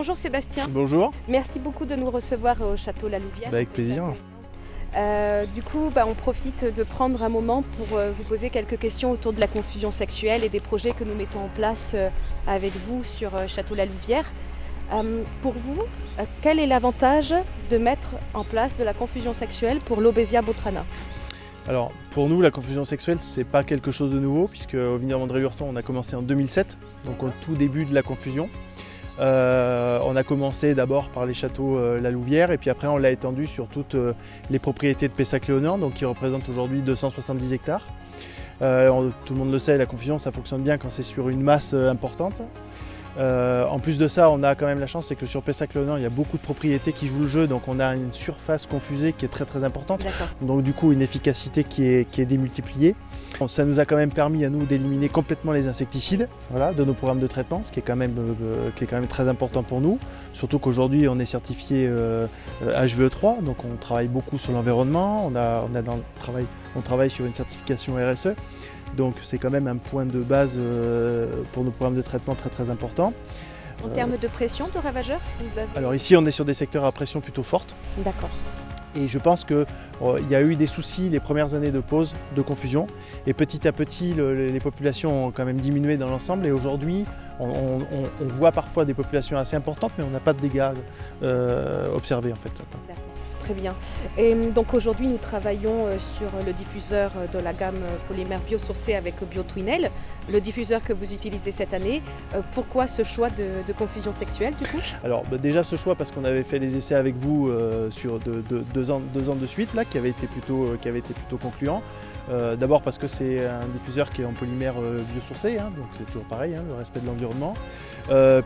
Bonjour Sébastien. Bonjour. Merci beaucoup de nous recevoir au Château La Louvière. Avec plaisir. Du coup, on profite de prendre un moment pour vous poser quelques questions autour de la confusion sexuelle et des projets que nous mettons en place avec vous sur Château La Louvière. Pour vous, quel est l'avantage de mettre en place de la confusion sexuelle pour l'Aubesia botrana? Alors pour nous, la confusion sexuelle, c'est pas quelque chose de nouveau, puisque au vignoble André Lurton, on a commencé en 2007, donc au tout début de la confusion. On a commencé d'abord par les châteaux La Louvière, et puis après on l'a étendu sur toutes les propriétés de Pessac-Léonard, donc qui représentent aujourd'hui 270 hectares. Tout le monde le sait, la confusion ça fonctionne bien quand c'est sur une masse importante. En plus de ça, on a quand même la chance, c'est que sur Pessac-Léonard, il y a beaucoup de propriétés qui jouent le jeu, donc on a une surface confusée qui est très importante. Donc du coup une efficacité qui est démultipliée. Ça nous a quand même permis à nous d'éliminer complètement les insecticides, voilà, de nos programmes de traitement, ce qui est quand même très important pour nous. Surtout qu'aujourd'hui on est certifié HVE3, donc on travaille beaucoup sur l'environnement, on travaille sur une certification RSE. Donc c'est quand même un point de base pour nos programmes de traitement très important. En termes de pression de ravageurs, vous avez... Alors ici on est sur des secteurs à pression plutôt forte. D'accord. Et je pense qu'il y a eu des soucis les premières années de pause, de confusion. Et petit à petit, les populations ont quand même diminué dans l'ensemble. Et aujourd'hui, on voit parfois des populations assez importantes, mais on n'a pas de dégâts observés en fait. D'accord. Très bien. Et donc aujourd'hui, nous travaillons sur le diffuseur de la gamme polymère biosourcée avec BioTwinel, le diffuseur que vous utilisez cette année. Pourquoi ce choix de confusion sexuelle du coup? Alors déjà ce choix parce qu'on avait fait des essais avec vous sur deux ans de suite là, qui avait été plutôt concluant. D'abord parce que c'est un diffuseur qui est en polymère biosourcé, donc c'est toujours pareil, le respect de l'environnement.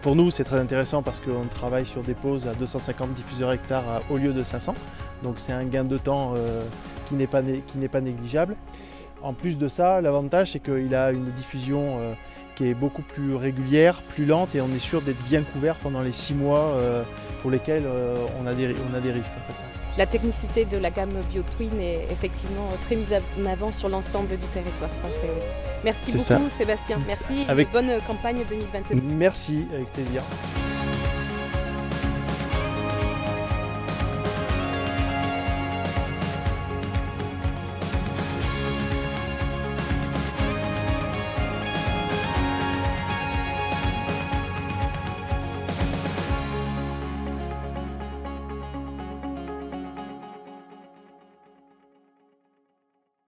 Pour nous c'est très intéressant parce qu'on travaille sur des poses à 250 diffuseurs hectares au lieu de 500. Donc c'est un gain de temps qui n'est pas négligeable. En plus de ça, l'avantage c'est qu'il a une diffusion qui est beaucoup plus régulière, plus lente, et on est sûr d'être bien couvert pendant les 6 mois pour lesquels on a des risques en fait. La technicité de la gamme BioTwin est effectivement très mise en avant sur l'ensemble du territoire français. Merci beaucoup Sébastien, merci et bonne campagne 2022. Merci, avec plaisir.